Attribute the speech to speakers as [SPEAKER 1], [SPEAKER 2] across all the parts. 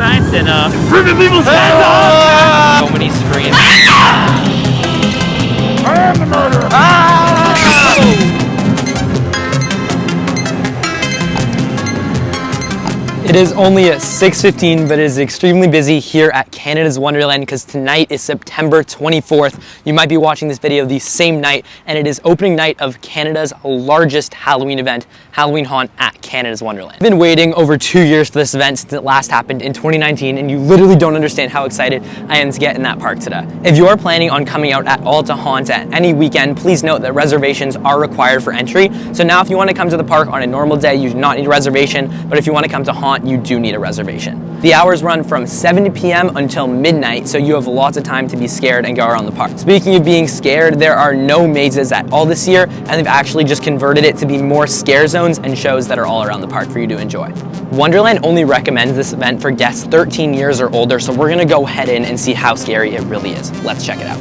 [SPEAKER 1] nights and ripping people's heads off. So many screams. I am the murderer.
[SPEAKER 2] It is only at 6:15, but it is extremely busy here at Canada's Wonderland because tonight is September 24th. You might be watching this video the same night, and it is opening night of Canada's largest Halloween event, Halloween Haunt at Canada's Wonderland. I've been waiting over 2 years for this event since it last happened in 2019, and you literally don't understand how excited I am to get in that park today. If you are planning on coming out at all to Haunt at any weekend, please note that reservations are required for entry. So now if you want to come to the park on a normal day, you do not need a reservation, but if you want to come to Haunt, you do need a reservation. The hours run from 7 p.m. until midnight, so you have lots of time to be scared and go around the park. Speaking of being scared, there are no mazes at all this year, and they've actually just converted it to be more scare zones and shows that are all around the park for you to enjoy. Wonderland only recommends this event for guests 13 years or older, so we're gonna go head in and see how scary it really is. Let's check it out.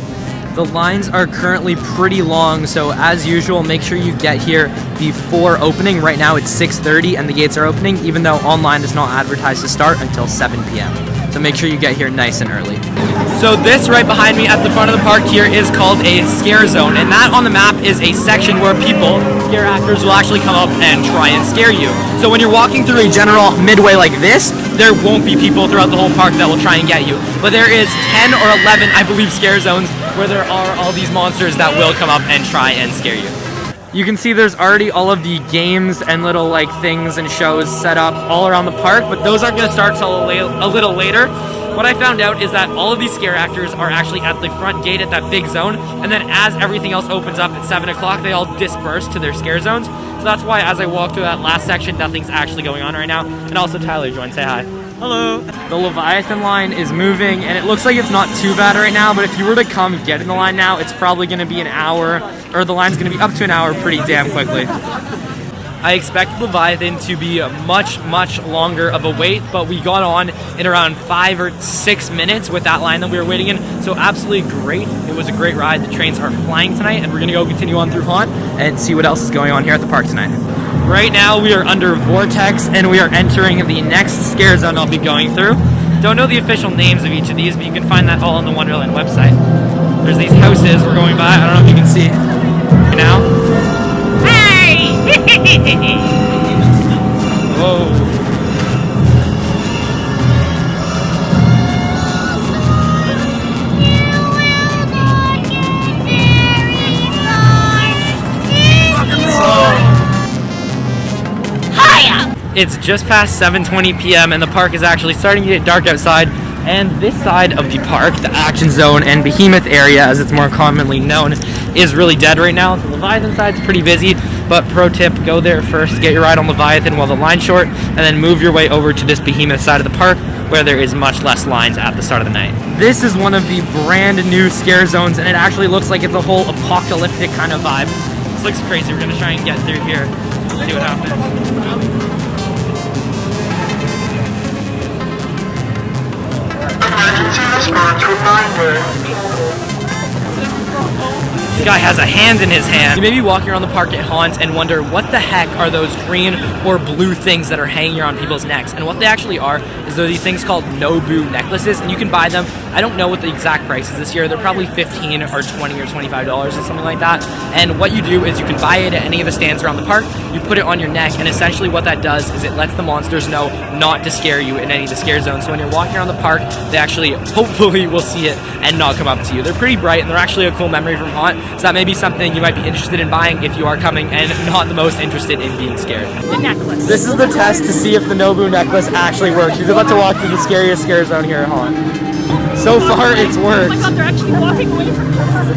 [SPEAKER 2] The lines are currently pretty long, so as usual, make sure you get here before opening. Right now it's 6:30 and the gates are opening, even though online is not advertised to start until 7 p.m. So make sure you get here nice and early. So this right behind me at the front of the park here is called a scare zone, and that on the map is a section where people, scare actors, will actually come up and try and scare you. So when you're walking through a general midway like this, there won't be people throughout the whole park that will try and get you. But there is 10 or 11, I believe, scare zones where there are all these monsters that will come up and try and scare you. You can see there's already all of the games and little like things and shows set up all around the park, but those aren't going to start till a little later. What I found out is that all of these scare actors are actually at the front gate at that big zone, and then as everything else opens up at 7 o'clock, they all disperse to their scare zones. So that's why as I walk through that last section, nothing's actually going on right now. And also Tyler joined, say hi. Hello. The Leviathan line is moving, and it looks like it's not too bad right now, but if you were to come get in the line now, it's probably going to be an hour, or the line's going to be up to an hour pretty damn quickly. I expect Leviathan to be much longer of a wait, but we got on in around 5 or 6 minutes with that line that we were waiting in, so absolutely great. It was a great ride. The trains are flying tonight, and we're going to go continue on through Haunt and see what else is going on here at the park tonight. Right now we are under Vortex, and we are entering the next scare zone I'll be going through. Don't know the official names of each of these, but you can find that all on the Wonderland website. There's these houses we're going by. I don't know if you can see now. Hey! Whoa. It's just past 7:20 p.m. and the park is actually starting to get dark outside, and this side of the park, the action zone and behemoth area as it's more commonly known, is really dead right now. The Leviathan side's pretty busy, but pro tip, go there first, get your ride on Leviathan while the line's short, and then move your way over to this behemoth side of the park where there is much less lines at the start of the night. This is one of the brand new scare zones, and it actually looks like it's a whole apocalyptic kind of vibe. This looks crazy. We're gonna try and get through here, see what happens. Response reminder. This guy has a hand in his hand. You may be walking around the park at Haunt and wonder what the heck are those green or blue things that are hanging around people's necks. And what they actually are is they're these things called Nobu necklaces, and you can buy them. I don't know what the exact price is this year. They're probably $15 or $20 or $25 or something like that. And what you do is you can buy it at any of the stands around the park, you put it on your neck, and essentially what that does is it lets the monsters know not to scare you in any of the scare zones. So when you're walking around the park, they actually hopefully will see it and not come up to you. They're pretty bright, and they're actually a cool memory from Haunt. So that may be something you might be interested in buying if you are coming and not the most interested in being scared.
[SPEAKER 3] The necklace.
[SPEAKER 2] This is the test to see if the Nobu necklace actually works. She's about to walk through the scariest scare zone here at Haunt. So far, it's worked.
[SPEAKER 3] Oh my god, they're actually walking away from her. This is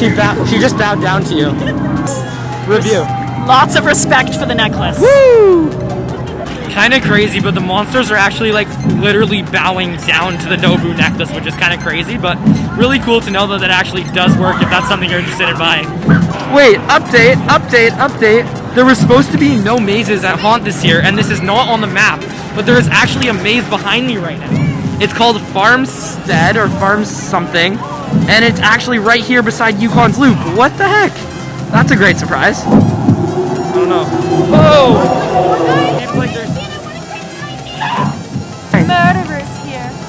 [SPEAKER 3] amazing.
[SPEAKER 2] She just bowed down to you. Review.
[SPEAKER 3] Lots of respect for the necklace.
[SPEAKER 2] Woo!
[SPEAKER 1] Kind of crazy, but the monsters are actually like literally bowing down to the Nobu necklace, which is kind of crazy, but really cool to know that that actually does work if that's something you're interested in buying. Wait, update. There was supposed to be no mazes at Haunt this year, and this is not on the map, but there is actually a maze behind me right now. It's called FarmStead or Farm something, and it's actually right here beside Yukon's Loop. What the heck? That's a great surprise. I don't know. Whoa! Seems like there's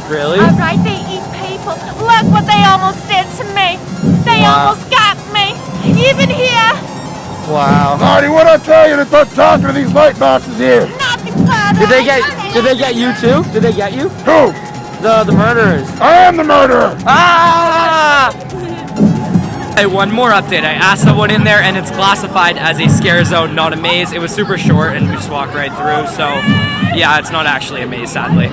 [SPEAKER 2] Really?
[SPEAKER 3] Alright, they eat people. Look what they almost did to me. They
[SPEAKER 2] Wow.
[SPEAKER 3] almost got me. Even here.
[SPEAKER 2] Wow.
[SPEAKER 4] Marty, what I tell you to start talking to these light boxes here?
[SPEAKER 3] Nothing further.
[SPEAKER 2] Did they get you too? Did they get you?
[SPEAKER 4] Who?
[SPEAKER 2] The murderers.
[SPEAKER 4] I am the murderer.
[SPEAKER 2] Ah!
[SPEAKER 1] Hey, one more update. I asked someone in there and it's classified as a scare zone, not a maze. It was super short and we just walked right through. So yeah, it's not actually a maze, sadly.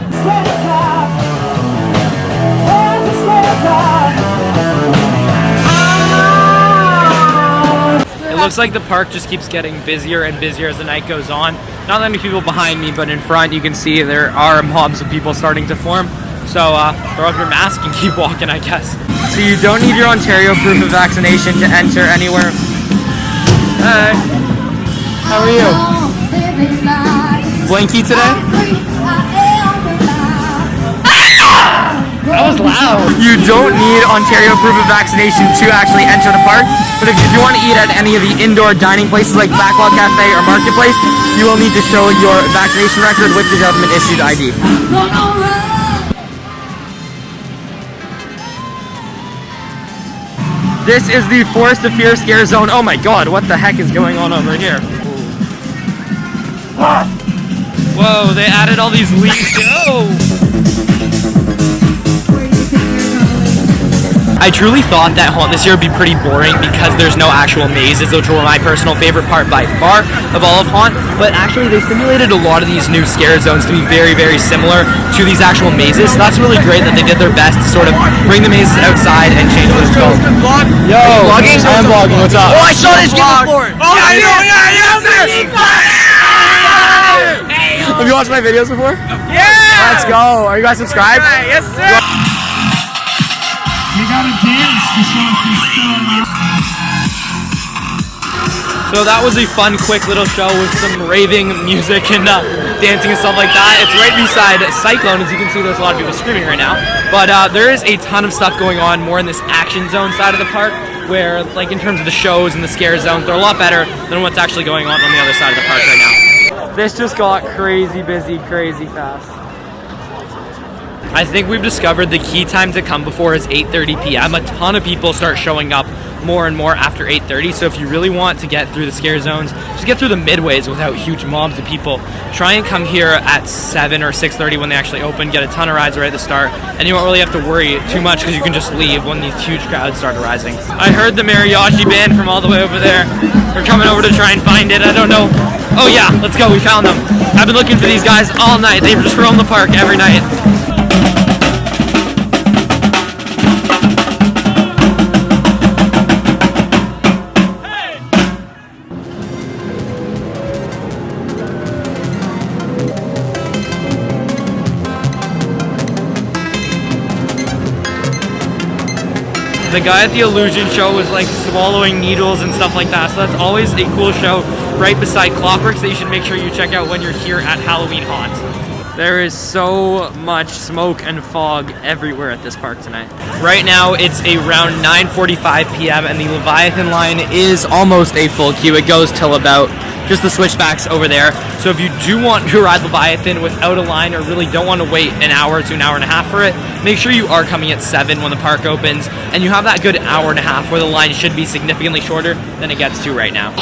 [SPEAKER 1] It looks like the park just keeps getting busier and busier as the night goes on. Not that many people behind me, but in front you can see there are mobs of people starting to form. So throw up your mask and keep walking, I guess. So you don't need your Ontario proof of vaccination to enter anywhere. Hi. How are you? Blinky today? That was loud. You don't need Ontario proof of vaccination to actually enter the park, but if you do want to eat at any of the indoor dining places like Backlog Cafe or Marketplace, you will need to show your vaccination record with your government issued ID. This is the Forest of Fear scare zone. Oh my god, what the heck is going on over here? Whoa, they added all these leaves. Oh! I truly thought that Haunt this year would be pretty boring because there's no actual mazes, which were my personal favorite part by far of all of Haunt, but actually they simulated a lot of these new scare zones to be very, very similar to these actual mazes, so that's really great that they did their best to sort of bring the mazes outside and change what it's called.
[SPEAKER 2] Yo,
[SPEAKER 1] vlogging?
[SPEAKER 2] I'm vlogging. What's up?
[SPEAKER 1] Oh, I saw this game before!
[SPEAKER 4] Oh,
[SPEAKER 2] Have you watched my videos before?
[SPEAKER 1] Yeah!
[SPEAKER 2] Let's go. Are you guys subscribed?
[SPEAKER 1] Yes, sir!
[SPEAKER 5] You gotta dance to show us you're still alive.
[SPEAKER 1] So that was a fun, quick little show with some raving music and dancing and stuff like that. It's right beside Cyclone. As you can see, there's a lot of people screaming right now. But there is a ton of stuff going on more in this action zone side of the park, where, like, in terms of the shows and the scare zones, they're a lot better than what's actually going on the other side of the park right now. This just got crazy busy, crazy fast. I think we've discovered the key time to come before is 8:30 p.m. A ton of people start showing up more and more after 8:30, so if you really want to get through the scare zones, just get through the midways without huge mobs of people. Try and come here at 7 or 6:30 when they actually open, get a ton of rides right at the start, and you won't really have to worry too much because you can just leave when these huge crowds start arising. I heard the mariachi band from all the way over there. We're coming over to try and find it. I don't know. Oh yeah, let's go, we found them. I've been looking for these guys all night. They just roam the park every night. The guy at the illusion show was like swallowing needles and stuff like that, so that's always a cool show right beside Clockworks that you should make sure you check out when you're here at Halloween Haunt. There is so much smoke and fog everywhere at this park tonight. Right now it's around 9:45 p.m. and the Leviathan line is almost a full queue. It goes till about just the switchbacks over there. So if you do want to ride Leviathan without a line or really don't want to wait an hour to an hour and a half for it, make sure you are coming at 7 when the park opens and you have that good hour and a half where the line should be significantly shorter than it gets to right now.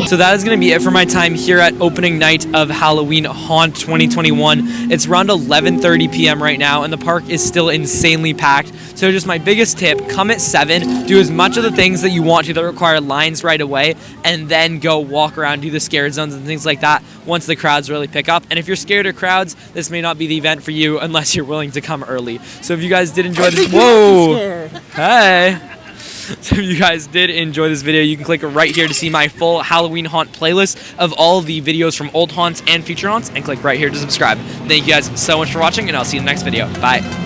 [SPEAKER 1] So that is going to be it for my time here at opening night of Halloween Haunt 2021. It's around 11:30 p.m. right now and the park is still insanely packed. So just my biggest tip, come at 7, do as much of the things that you want to that require lines right away, and then go walk around, do the scare zones and things like that once the crowds really pick up. And if you're scared of crowds, this may not be the event for you unless you're willing to come early. So if you guys did enjoy this, whoa, hey. So if you guys did enjoy this video, you can click right here to see my full Halloween Haunt playlist of all of the videos from old haunts and future haunts, and click right here to subscribe. Thank you guys so much for watching, and I'll see you in the next video. Bye.